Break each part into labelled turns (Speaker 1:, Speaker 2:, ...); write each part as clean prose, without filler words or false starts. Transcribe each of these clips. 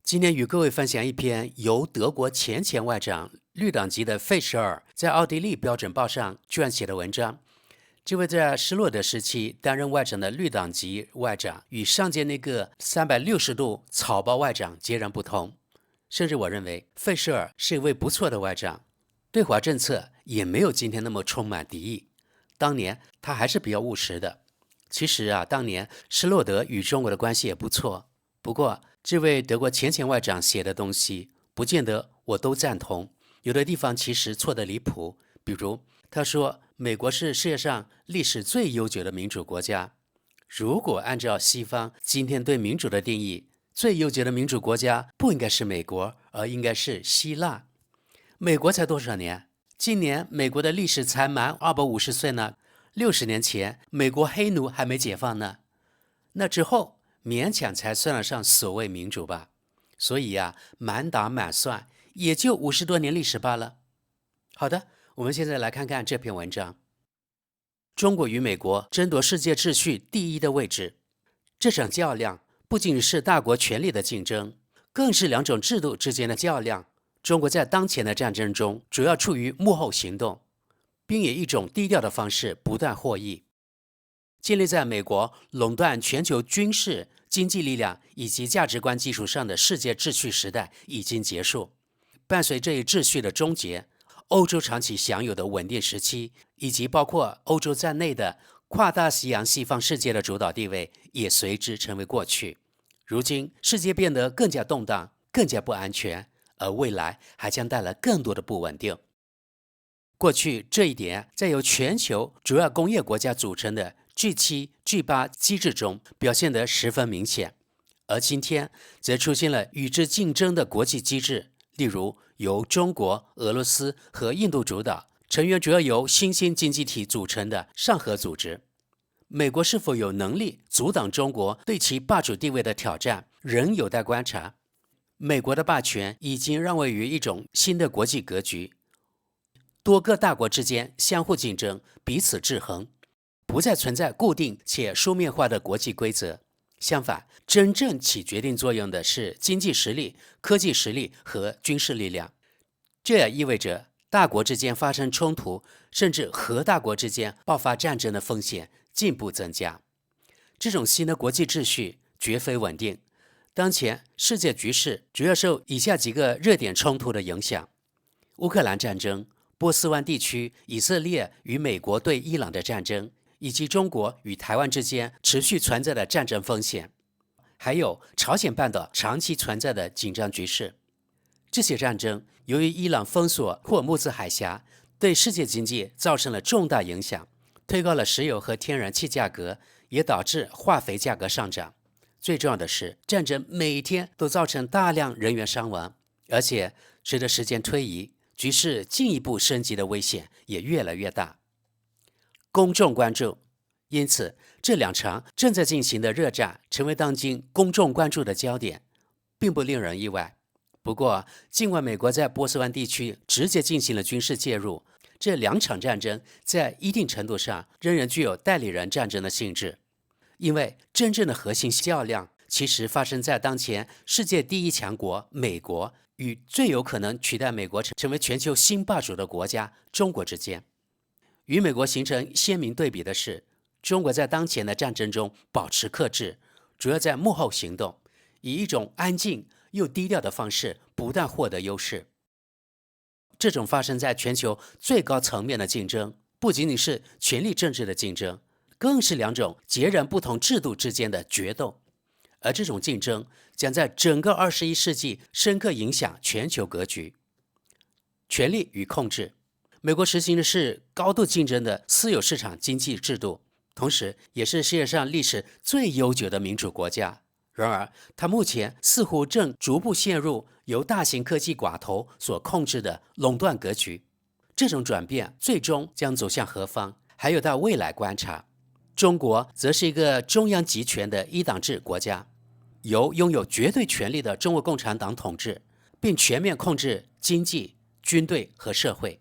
Speaker 1: 今天與各位分享一篇由德國前外長綠黨籍的費舍爾在奧地利標準報上撰寫的文章。這位在施洛德時期擔任外長的綠黨籍外長，與上屆那個360度草包外長截然不同。甚至我認為費舍爾是一位不錯的外長，對華政策也沒有今天那麼充滿敵意。當年他還是比較務實的。其實當年施洛德與中國的關係也不錯。不過這位德國前外長寫的東西，不見得我都贊同，有的地方其實錯得離譜。比如他說美國是世界上歷史最悠久的民主國家。如果按照西方今天對民主的定義，最悠久的民主國家不應該是美國，而應該是希臘。美國才多少年？今年美國的歷史才滿250歲呢。60年前美國黑奴還沒解放呢。那之後勉強才算得上所謂民主吧。所以滿打滿算也就50多年歷史罷了。好的，我們現在來看看這篇文章。中國與美國爭奪世界秩序第一的位置，這場較量不僅是大國權力的競爭，更是兩種制度之間的較量。中國在當前的戰爭中主要處於幕後行動，並以一種低調的方式不斷獲益。建立在美國壟斷全球軍事、經濟力量以及價值觀基礎上的世界秩序時代已經結束。伴隨這一秩序的終結，歐洲長期享有的穩定時期，以及包括歐洲在內的跨大西洋西方世界的主導地位，也隨之成為過去。如今，世界變得更加動盪，更加不安全，而未來還將帶來更多的不穩定。過去這一點在由全球主要工業國家組成的 G7、G8 機制中表現得十分明顯，而今天則出現了與之競爭的國際機制，例如由中國、俄羅斯和印度主導，成員主要由新興經濟體組成的上合組織。美國是否有能力阻擋中國對其霸主地位的挑戰，仍有待觀察。美國的霸權已經讓位於一種新的國際格局，多個大國之間相互競爭，彼此制衡，不再存在固定且書面化的國際規則。相反，真正起決定作用的是經濟實力、科技實力和軍事力量。這也意味着大國之間發生衝突，甚至核大國之間爆發戰爭的風險進一步增加。這種新的國際秩序絕非穩定。當前世界局勢主要受以下幾個熱點衝突的影響：烏克蘭戰爭、波斯灣地區以色列與美國對伊朗的戰爭，以及中國與台灣之間持續存在的戰爭風險，還有朝鮮半島長期存在的緊張局勢。這些戰爭由於伊朗封鎖霍爾木茲海峽，對世界經濟造成了重大影響，推高了石油和天然氣價格，也導致化肥價格上漲。最重要的是，戰爭每天都造成大量人員傷亡，而且隨着時間推移，局勢進一步升級的危險也越來越大。公眾關注，因此這兩場正在進行的熱戰成為當今公眾關注的焦點，並不令人意外。不過，儘管美國在波斯灣地區直接進行了軍事介入，這兩場戰爭在一定程度上仍然具有代理人戰爭的性質。因為真正的核心较量其實發生在當前世界第一強國美國與最有可能取代美國成為全球新霸主的國家中國之間。與美國形成鮮明對比的是，中國在當前的戰爭中保持克制，主要在幕後行動，以一種安靜又低調的方式不斷獲得優勢。這種發生在全球最高層面的競爭，不僅僅是權力政治的競爭，更是兩種截然不同制度之間的決鬥，而這種競爭將在整個21世紀深刻影響全球格局。權力與控制，美國實行的是高度競爭的私有市場經濟制度，同時也是世界上歷史最悠久的民主國家。然而，它目前似乎正逐步陷入由大型科技寡頭所控制的壟斷格局。這種轉變最終將走向何方，還有待未來觀察。中國則是一個中央集權的一黨制國家，由擁有絕對權力的中國共產黨統治，並全面控制經濟、軍隊和社會。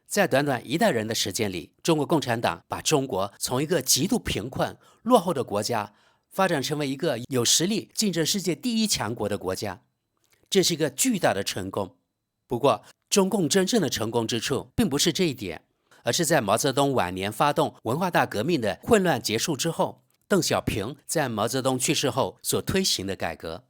Speaker 1: 在短短一代人的時間裡，中國共產黨把中國從一個極度貧困、落後的國家，發展成為一個有實力競爭世界第一強國的國家。這是一個巨大的成功。不過，中共真正的成功之處並不是這一點，而是在毛澤東晚年發動文化大革命的混亂結束之後，鄧小平在毛澤東去世後所推行的改革。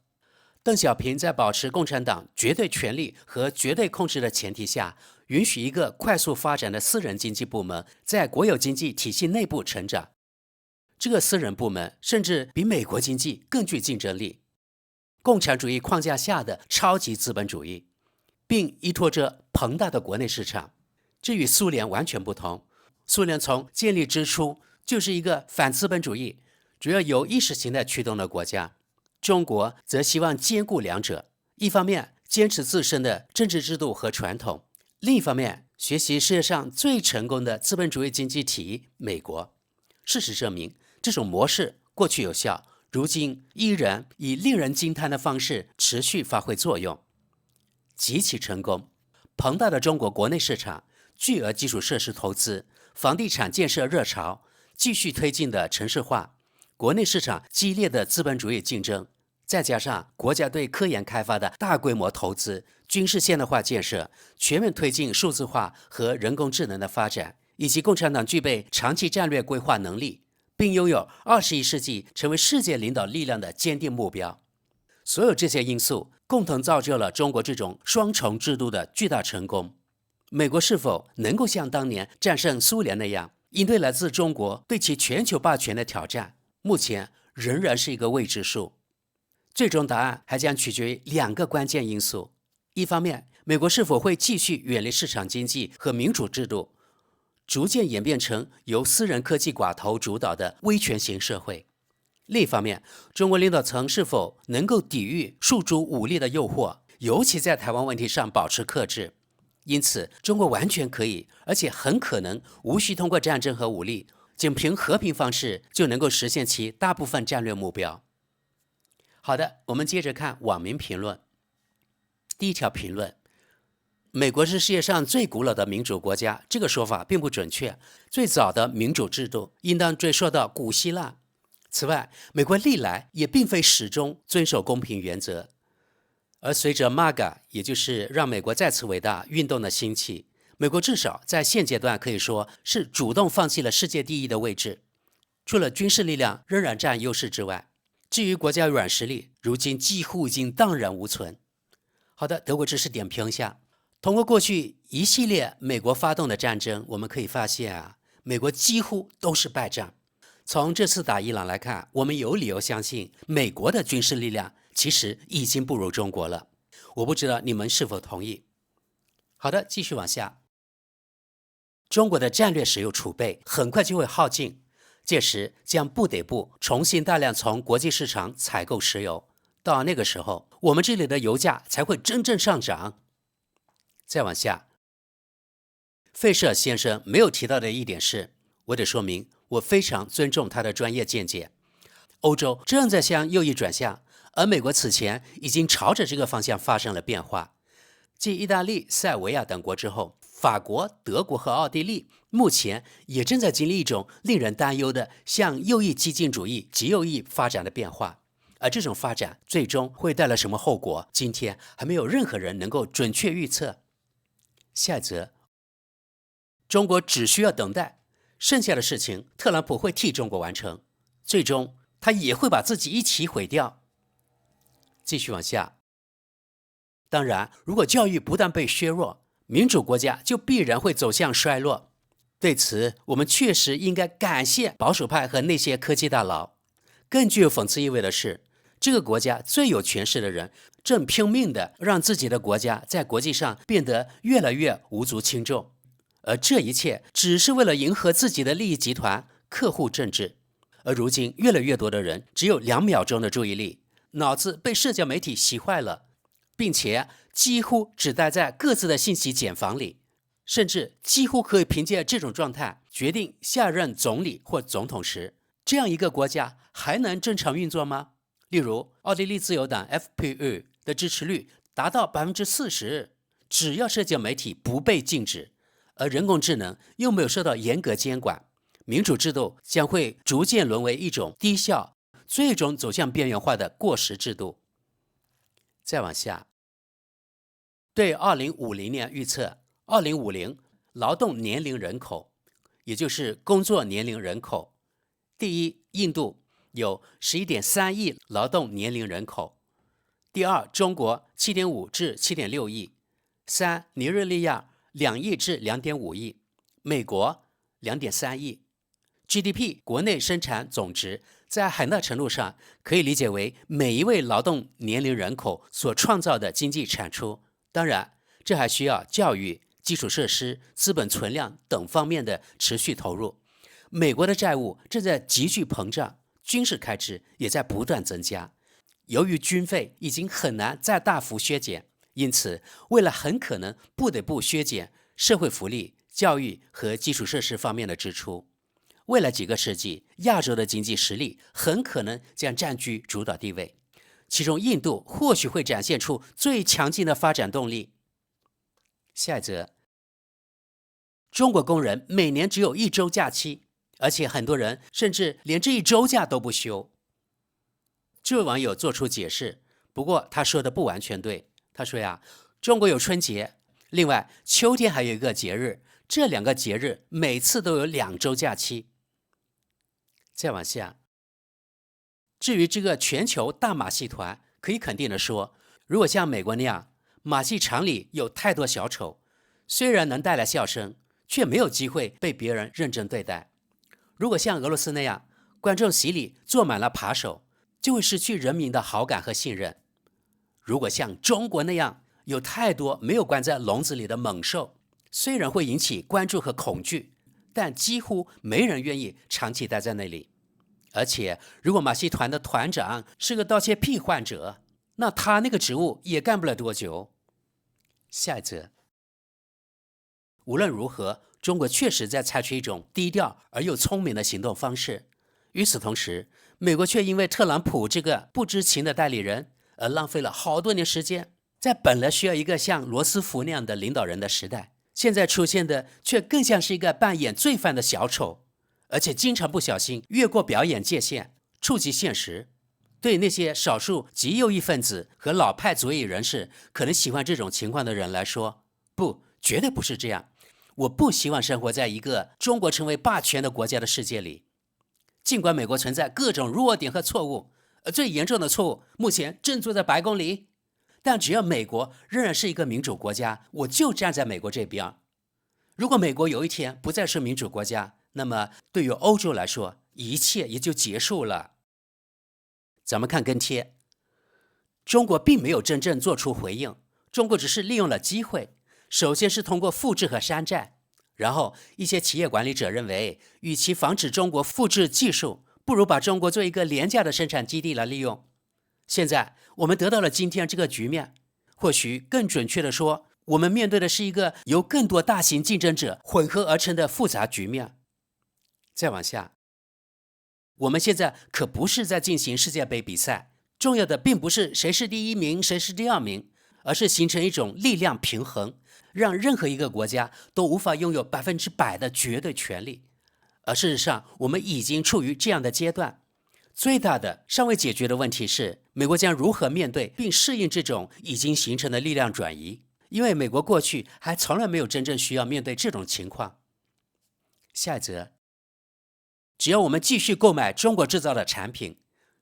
Speaker 1: 鄧小平在保持共產黨絕對權力和絕對控制的前提下，允許一個快速發展的私人經濟部門在國有經濟體系內部成長。這個私人部門甚至比美國經濟更具競爭力。共產主義框架下的超級資本主義，並依托着龐大的國內市場。這與蘇聯完全不同。蘇聯從建立之初就是一個反資本主義，主要由意識形態驅動的國家。中國則希望兼顧兩者，一方面堅持自身的政治制度和傳統，另一方面學習世界上最成功的資本主義經濟體美國。事實證明，這種模式過去有效，如今依然以令人驚嘆的方式持續發揮作用，極其成功。龐大的中國國內市場、巨額基礎設施投資、房地產建設熱潮、繼續推進的城市化、國內市場激烈的資本主義競爭，再加上國家對科研開發的大規模投資、軍事現代化建設、全面推進數字化和人工智能的發展，以及共產黨具備長期戰略規劃能力，並擁有21世紀成為世界領導力量的堅定目標。所有這些因素共同造就了中國這種雙重制度的巨大成功。美國是否能夠像當年戰勝蘇聯那樣，應對來自中國對其全球霸權的挑戰，目前仍然是一個未知數。最終答案還將取決於兩個關鍵因素：一方面，美國是否會繼續遠離市場經濟和民主制度，逐漸演變成由私人科技寡頭主導的威權型社會；另一方面，中國領導層是否能夠抵禦訴諸武力的誘惑，尤其在台灣問題上保持克制。因此，中國完全可以，而且很可能無需通過戰爭和武力，僅憑和平方式就能夠實現其大部分戰略目標。好的，我們接着看網民評論。第一條評論：美國是世界上最古老的民主國家，這個說法並不準確。最早的民主制度應當追溯到古希臘。此外，美國歷來也並非始終遵守公平原則。而隨着 MAGA， 也就是讓美國再次偉大運動的興起，美國至少在現階段可以說是主動放棄了世界第一的位置，除了軍事力量仍然佔優勢之外，至於國家軟實力，如今幾乎已經蕩然無存。好的，德國知識點評一下。通過過去一系列美國發動的戰爭，我們可以發現美國幾乎都是敗仗。從這次打伊朗來看，我們有理由相信美國的軍事力量其實已經不如中國了。我不知道你們是否同意。好的，繼續往下。中國的戰略石油儲備很快就會耗盡，屆時將不得不重新大量從國際市場採購石油。到那個時候，我們這裡的油價才會真正上漲。再往下，費舍爾先生沒有提到的一點是，我得說明我非常尊重他的專業見解。歐洲正在向右翼轉向，而美國此前已經朝着這個方向發生了變化。繼意大利、塞爾維亞等國之後，法國、德國和奧地利目前也正在經歷一種令人擔憂的向右翼激進主義、極右翼發展的變化。而這種發展最終會帶來什麼後果，今天還沒有任何人能夠準確預測。下一則，中國只需要等待。剩下的事情，特朗普會替中國完成，最終他也會把自己一起毀掉。繼續往下。當然，如果教育不斷被削弱，民主國家就必然會走向衰落。對此，我們確實應該感謝保守派和那些科技大佬。更具有諷刺意味的是，這個國家最有權勢的人正拼命地讓自己的國家在國際上變得越來越無足輕重。而這一切只是為了迎合自己的利益集團、客戶政治。而如今，越來越多的人只有2秒鐘的注意力，腦子被社交媒體洗壞了，並且幾乎只待在各自的信息繭房裡，甚至幾乎可以憑借這種狀態決定下任總理或總統時，這樣一個國家還能正常運作嗎？例如，奧地利自由黨 FPÖ 的支持率達到40%，只要社交媒體不被禁止，而人工智能又沒有受到嚴格監管，民主制度將會逐漸淪為一種低效、最終走向邊緣化的過時制度。再往下，對2050年預測，2050勞動年齡人口，也就是工作年齡人口，第一，印度有11.3億勞動年齡人口；第二，中國7.5至7.6億；三，尼日利亞2億至2.5億；美國2.3億。GDP 國內生產總值在很大程度上可以理解為每一位勞動年齡人口所創造的經濟產出。當然，這還需要教育、基礎設施、資本存量等方面的持續投入。美國的債務正在急劇膨脹，軍事開支也在不斷增加。由於軍費已經很難再大幅削減，因此未來很可能不得不削減社會福利、教育和基礎設施方面的支出。未來幾個世紀，亞洲的經濟實力很可能將佔據主導地位，其中印度或許會展現出最強勁的發展動力。下一則，中國工人每年只有1周假期，而且很多人甚至連這1周假都不休。這位網友做出解釋，不過他說的不完全對。他說呀，中國有春節，另外秋天還有一個節日，這2個節日每次都有2周假期。再往下，至於這個全球大馬戲團，可以肯定地說，如果像美國那樣，馬戲場裡有太多小丑，雖然能帶來笑聲，卻沒有機會被別人認真對待。如果像俄羅斯那樣，觀眾席裡坐滿了扒手，就會失去人民的好感和信任。如果像中國那樣，有太多沒有關在籠子裡的猛獸，雖然會引起關注和恐懼，但幾乎沒人願意長期待在那裡。而且，如果馬戲團的團長是個盜竊癖患者，那他那個職務也幹不了多久。下一則，無論如何，中國確實在採取一種低調而又聰明的行動方式。與此同時，美國卻因為特朗普這個不知情的代理人，而浪費了好多年時間。在本來需要一個像羅斯福那樣的領導人的時代，現在出現的卻更像是一個扮演罪犯的小丑，而且經常不小心越過表演界限，觸及現實。對那些少數極右翼分子和老派左翼人士可能喜歡這種情況的人來說，不，絕對不是這樣。我不希望生活在一個中國成為霸權的國家的世界裡。儘管美國存在各種弱點和錯誤，而最嚴重的錯誤目前正坐在白宮裡，但只要美國仍然是一個民主國家，我就站在美國這邊。如果美國有一天不再是民主國家，那麼對於歐洲來說，一切也就結束了。咱們看跟帖，中國並沒有真正做出回應，中國只是利用了機會，首先是通過複製和山寨，然後一些企業管理者認為，與其防止中國複製技術，不如把中國做一個廉價的生產基地來利用。現在我們得到了今天這個局面，或許更準確地說，我們面對的是一個由更多大型競爭者混合而成的複雜局面。再往下，我們現在可不是在進行世界杯比賽，重要的並不是誰是第1名，誰是第2名，而是形成一種力量平衡，讓任何一個國家都無法擁有100%的絕對權利。而事實上，我們已經處於這樣的階段。最大的尚未解決的問題是，美國將如何面對並適應這種已經形成的力量轉移？因為美國過去還從來沒有真正需要面對這種情況。下一則，只要我們繼續購買中國製造的產品，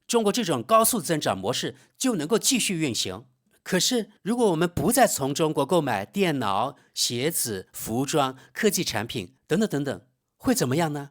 Speaker 1: 中國這種高速增長模式就能夠繼續運行。可是，如果我們不再從中國購買電腦、鞋子、服裝、科技產品等等等等，會怎麼樣呢？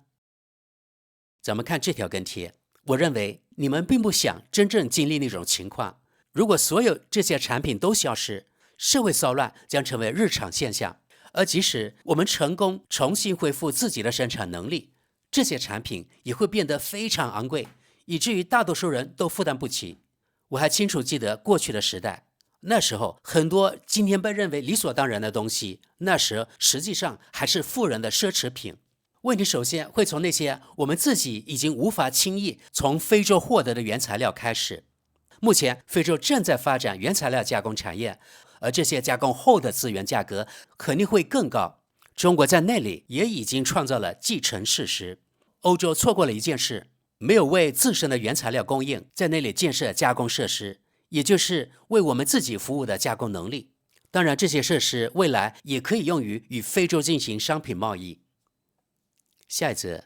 Speaker 1: 咱們看這條跟帖。我認為你們並不想真正經歷那種情況。如果所有這些產品都消失，社會騷亂將成為日常現象。而即使我們成功重新恢復自己的生產能力，這些產品也會變得非常昂貴，以至於大多數人都負擔不起。我還清楚記得過去的時代，那時候很多今天被認為理所當然的東西，那時實際上還是富人的奢侈品。問題首先會從那些我們自己已經無法輕易從非洲獲得的原材料開始。目前，非洲正在發展原材料加工產業，而這些加工後的資源價格肯定會更高。中國在那裡也已經創造了既成事實。歐洲錯過了一件事，沒有為自身的原材料供應在那裡建設加工設施，也就是為我們自己服務的加工能力。當然，這些設施未來也可以用於與非洲進行商品貿易。下一則，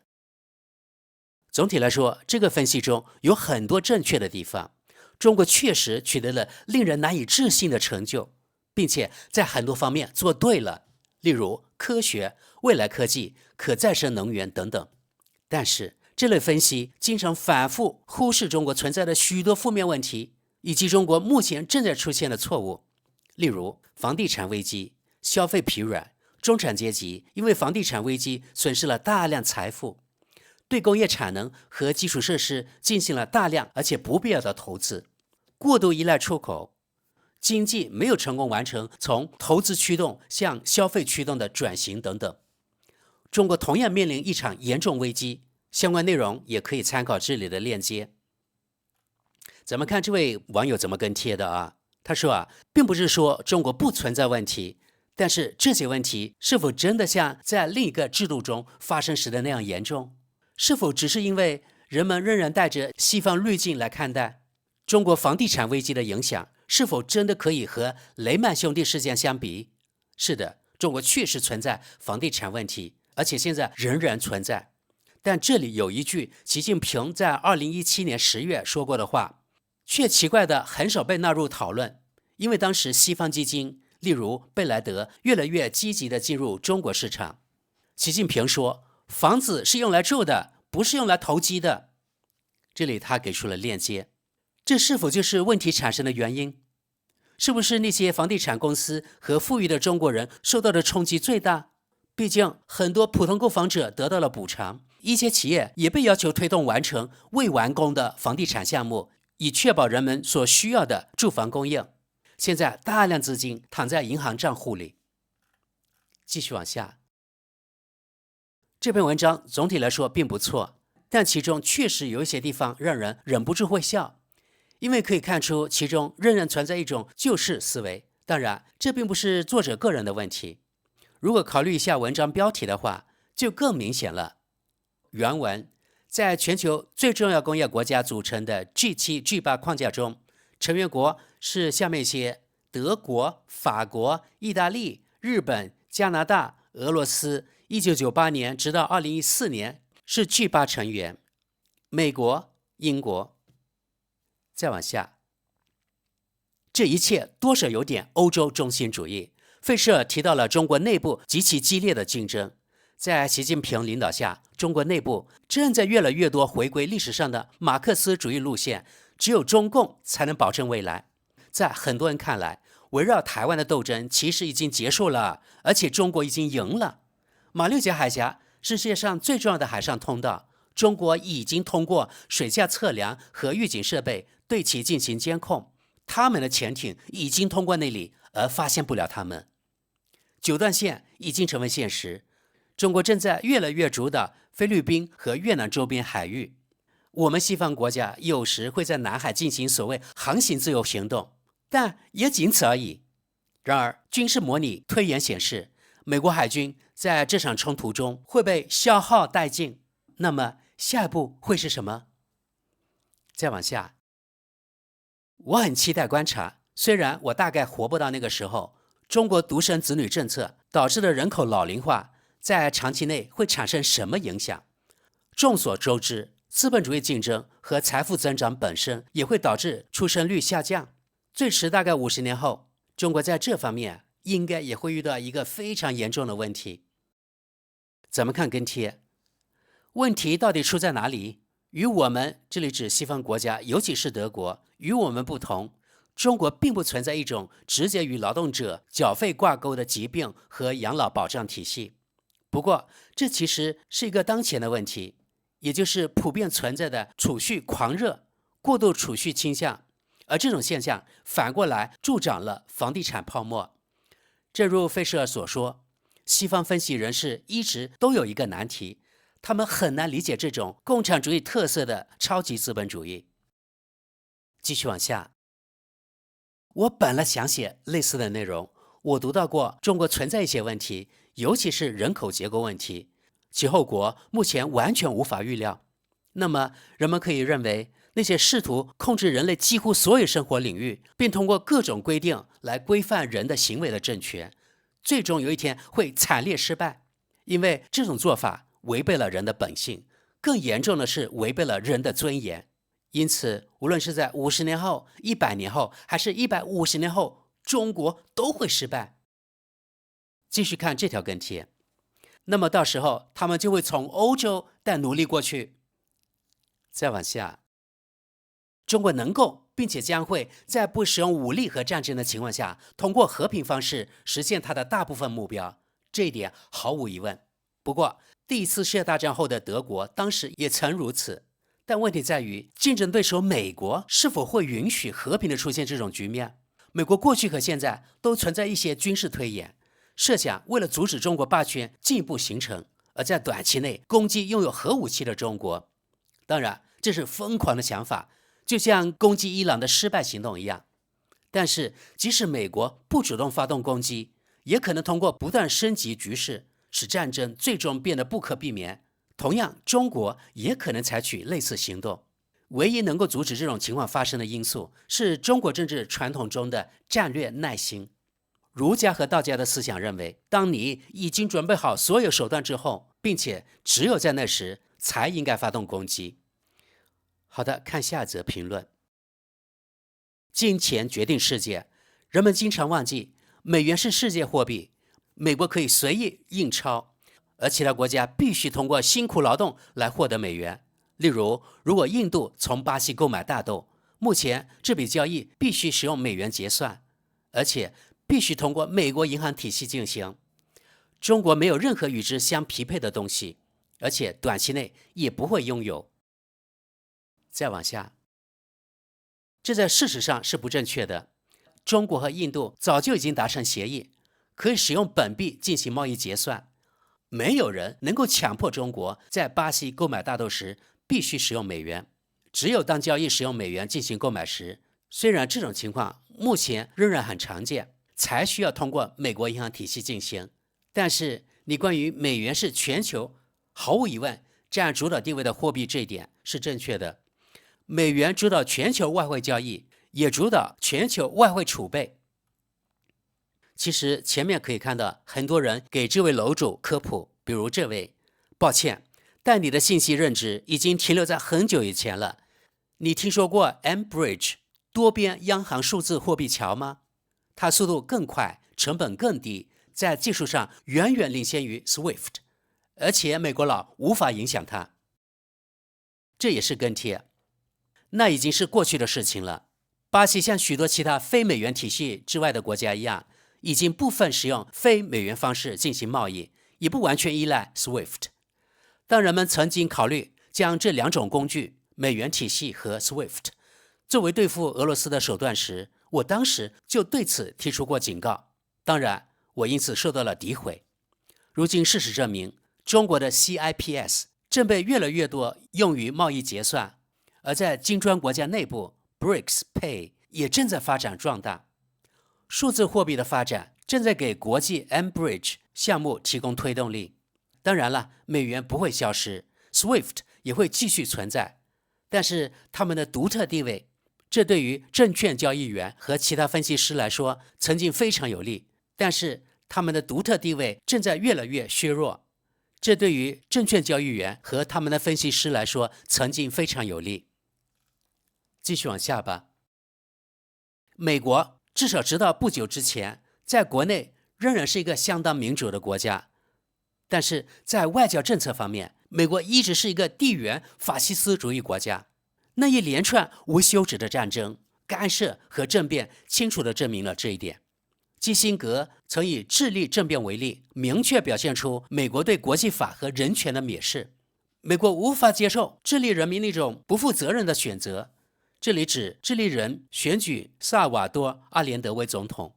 Speaker 1: 總體來說，這個分析中有很多正確的地方。中國確實取得了令人難以置信的成就，並且在很多方面做對了，例如科學、未來科技、可再生能源等等。但是，這類分析經常反覆忽視中國存在的許多負面問題，以及中國目前正在出現的錯誤，例如房地產危機、消費疲軟、中產階級因為房地產危機損失了大量財富，對工業產能和基礎設施進行了大量而且不必要的投資，過度依賴出口，經濟沒有成功完成從投資驅動向消費驅動的轉型等等。中國同樣面臨一場嚴重危機，相關內容也可以參考這裡的鏈接。咱們看這位網友怎麼跟貼的啊？他說並不是說中國不存在問題，但是這些問題是否真的像在另一個制度中發生時的那樣嚴重？是否只是因為人們仍然帶着西方濾鏡來看待？中國房地產危機的影響是否真的可以和雷曼兄弟事件相比？是的，中國確實存在房地產問題，而且現在仍然存在。但這裡有一句習近平在2017年10月說過的話，卻奇怪的很少被納入討論，因為當時西方基金，例如貝萊德，越來越積極地進入中國市場。習近平說，房子是用來住的，不是用來投機的。這裡他給出了鏈接，這是否就是問題產生的原因？是不是那些房地產公司和富裕的中國人受到的衝擊最大？畢竟很多普通購房者得到了補償，一些企業也被要求推動完成未完工的房地產項目，以確保人們所需要的住房供應。現在大量資金躺在銀行賬戶裡。繼續往下，這篇文章總體來說並不錯，但其中確實有一些地方讓人忍不住會笑，因為可以看出其中仍然存在一種舊式思維。當然，這並不是作者個人的問題。如果考慮一下文章標題的話，就更明顯了。原文，在全球最重要工業國家組成的 G7、G8 框架中，成員國是下面一些：德國、法國、意大利、日本、加拿大、俄羅斯。1998年直到2014年是 G8 成員，美國、英國。再往下，這一切多少有點歐洲中心主義。費舍爾提到了中國內部極其激烈的競爭，在習近平領導下，中國內部正在越來越多回歸歷史上的馬克思主義路線，只有中共才能保證未來。在很多人看來，圍繞台灣的鬥爭其實已經結束了，而且中國已經贏了。馬六甲海峽是世界上最重要的海上通道，中國已經通過水下測量和預警設備對其進行監控，他們的潛艇已經通過那裡，而發現不了他們。九段線已經成為現實，中國正在越來越主導菲律賓和越南周邊海域。我們西方國家有時會在南海進行所謂航行自由行動，但也僅此而已。然而，軍事模擬推演顯示，美國海軍在這場衝突中會被消耗殆盡。那麼，下一步會是什麼？再往下，我很期待觀察，雖然我大概活不到那個時候，中國獨生子女政策導致的人口老齡化在長期內會產生什麼影響？眾所周知，資本主義競爭和財富增長本身也會導致出生率下降。最遲大概50年後，中國在這方面應該也會遇到一個非常嚴重的問題。咱們看跟貼，問題到底出在哪裡？與我們，這裡指西方國家，尤其是德國，與我們不同，中國並不存在一種直接與勞動者繳費掛鈎的疾病和養老保障體系。不過，這其實是一個當前的問題，也就是普遍存在的儲蓄狂熱、過度儲蓄傾向，而這種現象反過來助長了房地產泡沫。正如費舍爾所說，西方分析人士一直都有一個難題，他們很難理解這種共產主義特色的超級資本主義。繼續往下，我本來想寫類似的內容，我讀到過中國存在一些問題，尤其是人口結構問題，其後果目前完全無法預料。那麼人們可以認為，那些試圖控制人類幾乎所有生活領域，並通過各種規定來規範人的行為的政權，最終有一天會慘烈失敗，因為這種做法違背了人的本性，更嚴重的是違背了人的尊嚴。因此，無論是在50年後、100年後，還是150年後，中國都會失敗。繼續看這條跟帖，那麼到時候他們就會從歐洲帶奴隸過去。再往下，中國能夠並且將會在不使用武力和戰爭的情況下，通過和平方式實現它的大部分目標，這一點毫無疑問。不過，第一次世界大戰後的德國當時也曾如此，但問題在於競爭對手美國是否會允許和平的出現這種局面。美國過去和現在都存在一些軍事推演，設想為了阻止中國霸權進一步形成，而在短期內攻擊擁有核武器的中國。當然，這是瘋狂的想法，就像攻擊伊朗的失敗行動一樣。但是，即使美國不主動發動攻擊，也可能通過不斷升級局勢，使戰爭最終變得不可避免。同樣，中國也可能採取類似行動。唯一能夠阻止這種情況發生的因素，是中國政治傳統中的戰略耐心。儒家和道家的思想認為，當你已經準備好所有手段之後，並且只有在那時才應該發動攻擊。好的，看下一則評論。金錢決定世界，人們經常忘記，美元是世界貨幣，美國可以隨意印鈔，而其他國家必須通過辛苦勞動來獲得美元。例如，如果印度從巴西購買大豆，目前這筆交易必須使用美元結算，而且必須通過美國銀行體系進行。中國沒有任何與之相匹配的東西，而且短期內也不會擁有。再往下，這在事實上是不正確的。中國和印度早就已經達成協議，可以使用本幣進行貿易結算。沒有人能夠強迫中國在巴西購買大豆時必須使用美元。只有當交易使用美元進行購買時，雖然這種情況目前仍然很常見，才需要通過美國銀行體系進行。但是，你關於美元是全球毫無疑問佔主導地位的貨幣這一點是正確的。美元主導全球外匯交易，也主導全球外匯儲備。其實前面可以看到很多人給這位樓主科普，比如這位，抱歉，但你的信息認知已經停留在很久以前了。你聽說過 mBridge 多邊央行數字貨幣橋嗎？它速度更快，成本更低，在技術上遠遠領先於 SWIFT， 而且美國佬無法影響它。這也是跟帖。那已經是過去的事情了。巴西像許多其他非美元體系之外的國家一樣，已經部分使用非美元方式進行貿易，也不完全依賴 SWIFT。當人們曾經考慮將這兩種工具，美元體系和 SWIFT， 作為對付俄羅斯的手段時，我當時就對此提出過警告。當然，我因此受到了诋毀。如今事實證明，中國的 CIPS 正被越來越多用於貿易結算。而在金磚國家內部 ，BRICS Pay 也正在發展壯大。數字貨幣的發展正在給國際 mBridge 項目提供推動力。當然了，美元不會消失 ，SWIFT 也會繼續存在，但是他們的獨特地位，這對於證券交易員和其他分析師來說曾經非常有利，但是他們的獨特地位正在越來越削弱。這對於證券交易員和他們的分析師來說曾經非常有利。繼續往下吧。美國至少直到不久之前，在國內仍然是一個相當民主的國家，但是在外交政策方面，美國一直是一個地缘法西斯主義國家。那一連串無休止的戰爭、干涉和政變，清楚地證明了這一點。基辛格曾以智利政變為例，明確表現出美國對國際法和人權的蔑視。美國無法接受智利人民那種不負責任的選擇。這裡指智利人選舉薩爾瓦多·阿連德為總統，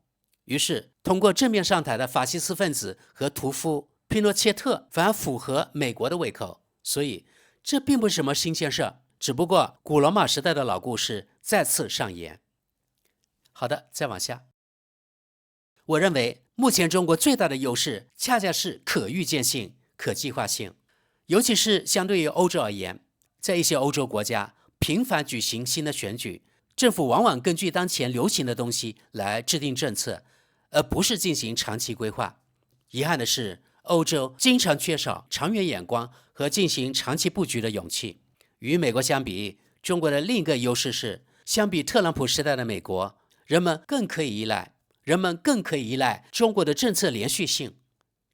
Speaker 1: 於是通過正面上台的法西斯分子和屠夫皮諾切特反而符合美國的胃口，所以這並不是什麼新鮮事，只不過古羅馬時代的老故事再次上演。好的，再往下。我認為目前中國最大的優勢恰恰是可預見性、可計劃性，尤其是相對於歐洲而言，在一些歐洲國家，頻繁舉行新的選舉，政府往往根據當前流行的東西來制定政策，而不是進行長期規劃。遺憾的是，歐洲經常缺少長遠眼光和進行長期布局的勇氣。與美國相比，中國的另一個優勢是，相比特朗普時代的美國，人們更可以依賴中國的政策連續性。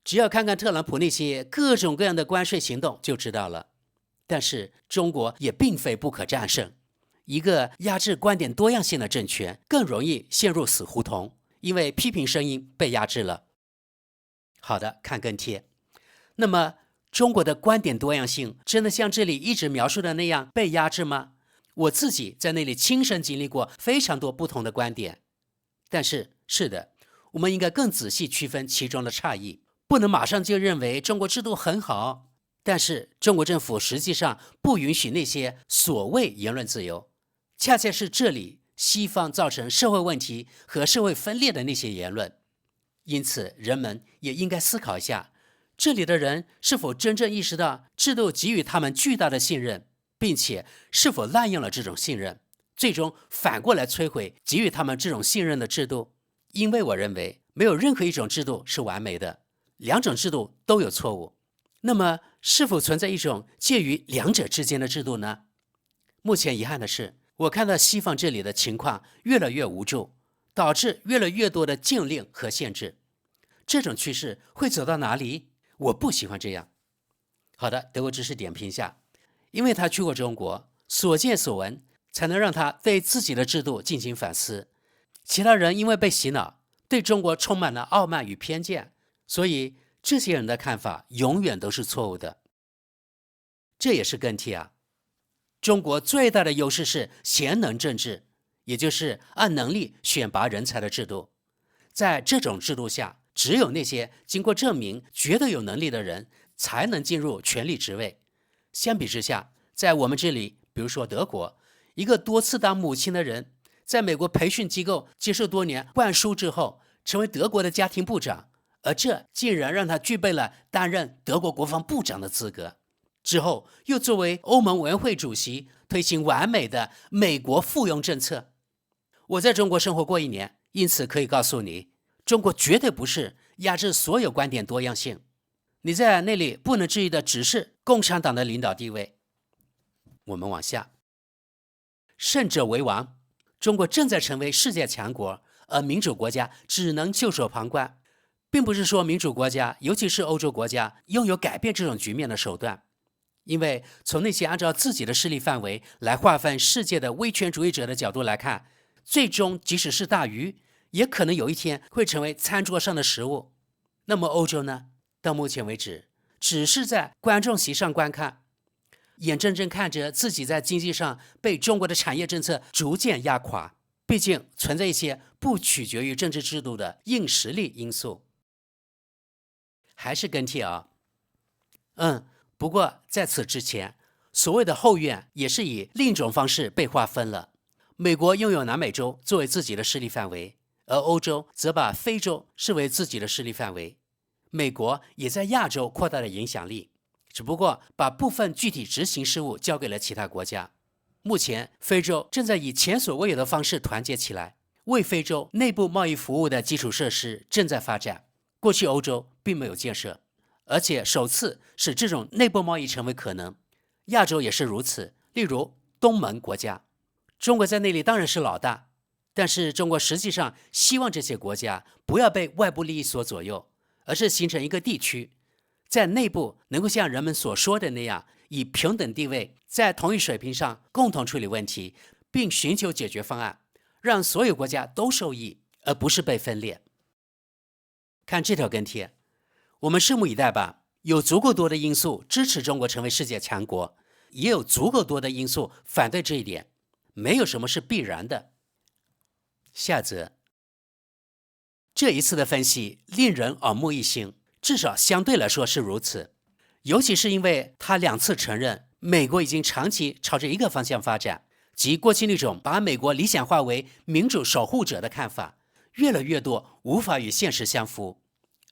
Speaker 1: 只要看看特朗普那些各種各樣的關稅行動就知道了。但是中國也並非不可戰勝，一個壓制觀點多樣性的政權更容易陷入死胡同，因為批評聲音被壓制了。好的，看跟帖。那麼中國的觀點多樣性真的像這裡一直描述的那樣被壓制嗎？我自己在那裡親身經歷過非常多不同的觀點。但是的，我們應該更仔細區分其中的差異，不能馬上就認為中國制度很好。但是中國政府實際上不允許那些所謂言論自由，恰恰是這裡西方造成社會問題和社會分裂的那些言論。因此人們也應該思考一下，這裡的人是否真正意識到制度給予他們巨大的信任，並且是否濫用了這種信任，最終反過來摧毀給予他們這種信任的制度。因為我認為沒有任何一種制度是完美的，兩種制度都有錯誤。那麼是否存在一種介於兩者之間的制度呢？目前遺憾的是，我看到西方這裡的情況越來越無助，導致越來越多的禁令和限制。這種趨勢會走到哪裡？我不喜歡這樣。好的，德國知識點評一下，因為他去過中國，所見所聞才能讓他對自己的制度進行反思。其他人因為被洗腦，對中國充滿了傲慢與偏見，所以這些人的看法永遠都是錯誤的。這也是跟帖啊。中國最大的優勢是賢能政治，也就是按能力選拔人才的制度。在這種制度下，只有那些經過證明絕對有能力的人才能進入權力職位。相比之下，在我們這裡，比如說德國，一個多次當母親的人，在美國培訓機構接受多年灌輸之後，成為德國的家庭部長，而這竟然讓他具備了擔任德國國防部長的資格。之後又作為歐盟委員會主席，推行完美的美國附庸政策。我在中國生活過1年，因此可以告訴你，中國絕對不是壓制所有觀點多樣性。你在那裡不能質疑的只是共產黨的領導地位。我們往下，勝者為王。中國正在成為世界強國，而民主國家只能袖手旁觀。並不是說民主國家，尤其是歐洲國家，擁有改變這種局面的手段。因為從那些按照自己的勢力範圍來劃分世界的威權主義者的角度來看，最終即使是大魚，也可能有一天會成為餐桌上的食物。那麼歐洲呢？到目前為止，只是在觀眾席上觀看，眼睜睜看着自己在經濟上被中國的產業政策逐漸壓垮。畢竟存在一些不取決於政治制度的硬實力因素。還是跟帖啊。不過在此之前，所謂的後院也是以另一種方式被劃分了。美國擁有南美洲作為自己的勢力範圍，而歐洲則把非洲視為自己的勢力範圍。美國也在亞洲擴大了影響力，只不過把部分具體執行事務交給了其他國家。目前，非洲正在以前所未有的方式團結起來，為非洲內部貿易服務的基礎設施正在發展。過去歐洲並沒有建設，而且首次使這種內部貿易成為可能。亞洲也是如此，例如東盟國家，中國在那裡當然是老大，但是中國實際上希望這些國家不要被外部利益所左右，而是形成一個地區，在內部能夠像人們所說的那樣，以平等地位在同一水平上共同處理問題，並尋求解決方案，讓所有國家都受益，而不是被分裂。看這條跟帖，我們拭目以待吧。有足夠多的因素支持中國成為世界強國，也有足夠多的因素反對這一點，沒有什麼是必然的。下則，這一次的分析令人耳目一新，至少相對來說是如此。尤其是因為他2次承認美國已經長期朝着一個方向發展，即過去那種把美國理想化為民主守護者的看法，越來越多無法與現實相符。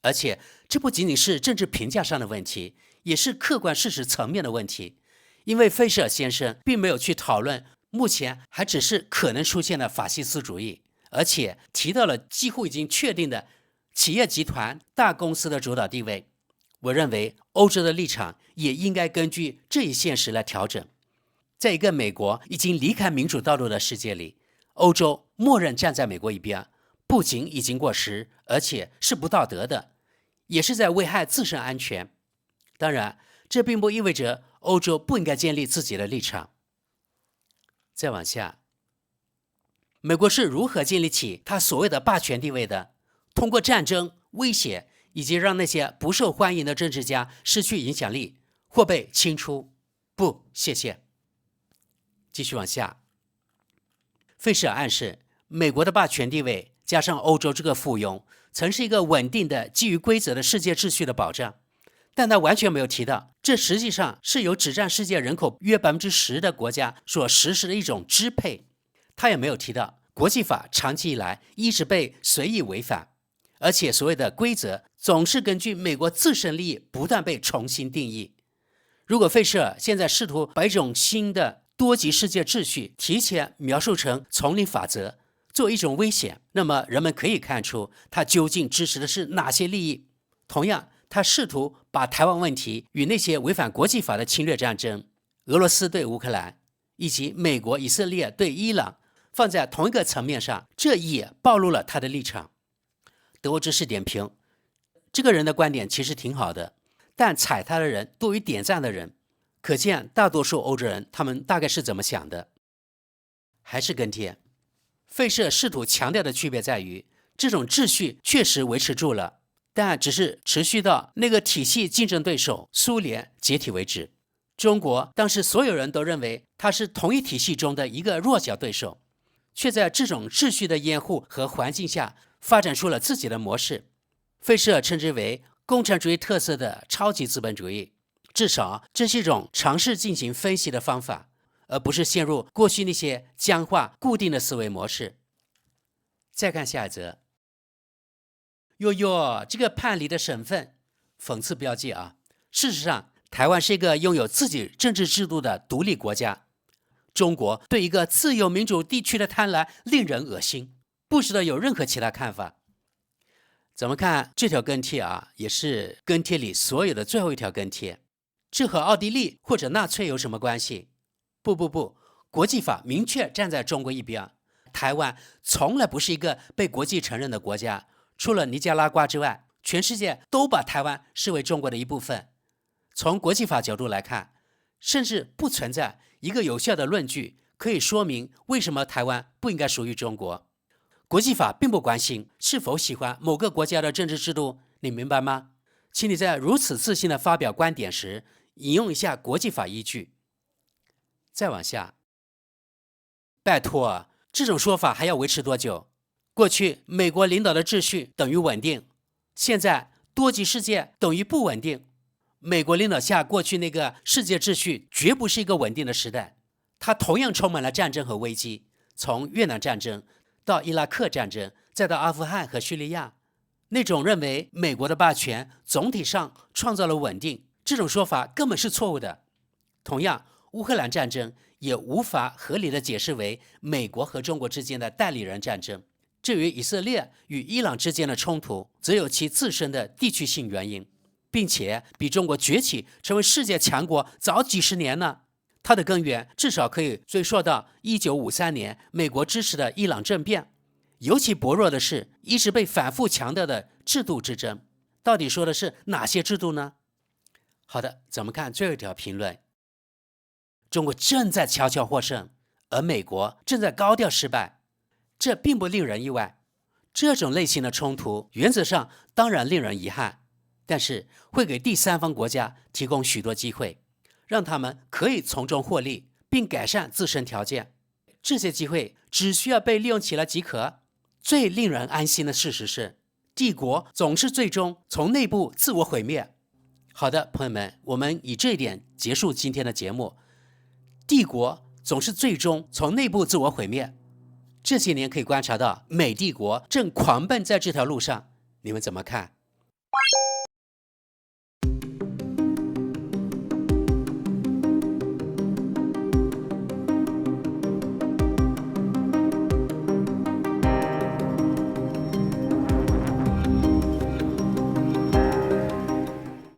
Speaker 1: 而且這不僅僅是政治評價上的問題，也是客觀事實層面的問題。因為費舍爾先生並沒有去討論目前還只是可能出現的法西斯主義，而且提到了幾乎已經確定的企業集團大公司的主導地位。我認為歐洲的立場也應該根據這一現實來調整。在一個美國已經離開民主道路的世界裡，歐洲默認站在美國一邊，不僅已經過時，而且是不道德的，也是在危害自身安全。當然，這並不意味着歐洲不應該建立自己的立場。再往下，美國是如何建立起他所謂的霸權地位的？通過戰爭、威脅，以及讓那些不受歡迎的政治家失去影響力或被清出？不，謝謝。繼續往下，費舍爾暗示，美國的霸權地位加上歐洲這個附庸，曾是一個穩定的基於規則的世界秩序的保障。但他完全沒有提到，這實際上是由只佔世界人口約10%的國家所實施的一種支配。他也沒有提到，國際法長期以來一直被隨意違反，而且所謂的規則總是根據美國自身利益不斷被重新定義。如果費舍爾現在試圖把一種新的多極世界秩序提前描述成叢林法則，作為一種危險，那麼人們可以看出他究竟支持的是哪些利益。同樣，他試圖把台灣問題與那些違反國際法的侵略戰爭、俄羅斯對烏克蘭以及美國、以色列對伊朗放在同一個層面上，這也暴露了他的立場。德國之士點評，這個人的觀點其實挺好的，但踩他的人多於點讚的人，可見大多數歐洲人他們大概是怎麼想的。還是跟帖，費舍爾試圖強調的區別在於，這種秩序確實維持住了，但只是持續到那個體系競爭對手蘇聯解體為止。中國當時所有人都認為它是同一體系中的一個弱小對手，卻在這種秩序的掩護和環境下發展出了自己的模式。費舍爾稱之為共產主義特色的超級資本主義，至少這是一種嘗試進行分析的方法，而不是陷入過去那些僵化固定的思維模式。再看下一則。喲，這個叛離的省份，諷刺標記啊！事實上，台灣是一個擁有自己政治制度的獨立國家。中國對一個自由民主地區的貪婪令人噁心，不值得有任何其他看法。怎麼看這條跟帖啊？也是跟帖裡所有的最後一條跟帖。這和奧地利或者納粹有什麼關係？不，國際法明確站在中國一邊。台灣從來不是一個被國際承認的國家。除了尼加拉瓜之外，全世界都把台灣視為中國的一部分。從國際法角度來看，甚至不存在一個有效的論據可以說明為什麼台灣不應該屬於中國。國際法並不關心是否喜歡某個國家的政治制度，你明白嗎？請你在如此自信地發表觀點時，引用一下國際法依據。再往下，拜託，這種說法還要維持多久？過去美國領導的秩序等於穩定，現在多極世界等於不穩定。美國領導下過去那個世界秩序絕不是一個穩定的時代，它同樣充滿了戰爭和危機，從越南戰爭到伊拉克戰爭，再到阿富汗和敘利亞。那種認為美國的霸權總體上創造了穩定，這種說法根本是錯誤的。同樣，烏克蘭戰爭也無法合理的解釋為美國和中國之間的代理人戰爭。至於以色列與伊朗之間的衝突，則有其自身的地區性原因，並且比中國崛起成為世界強國早幾十年呢。它的根源至少可以追溯到1953年美國支持的伊朗政變。尤其薄弱的是一直被反覆強調的制度之爭，到底說的是哪些制度呢？好的，咱們看最後一條評論。中國正在悄悄獲勝，而美國正在高調失敗。這並不令人意外，這種類型的衝突原則上當然令人遺憾，但是會給第三方國家提供許多機會，讓他們可以從中獲利，並改善自身條件。這些機會只需要被利用起來即可。最令人安心的事實是，帝國總是最終從內部自我毀滅。好的，朋友們，我們以這一點結束今天的節目。帝國總是最終從內部自我毀滅。這些年可以觀察到，美帝國正狂奔在這條路上，你們怎麼看？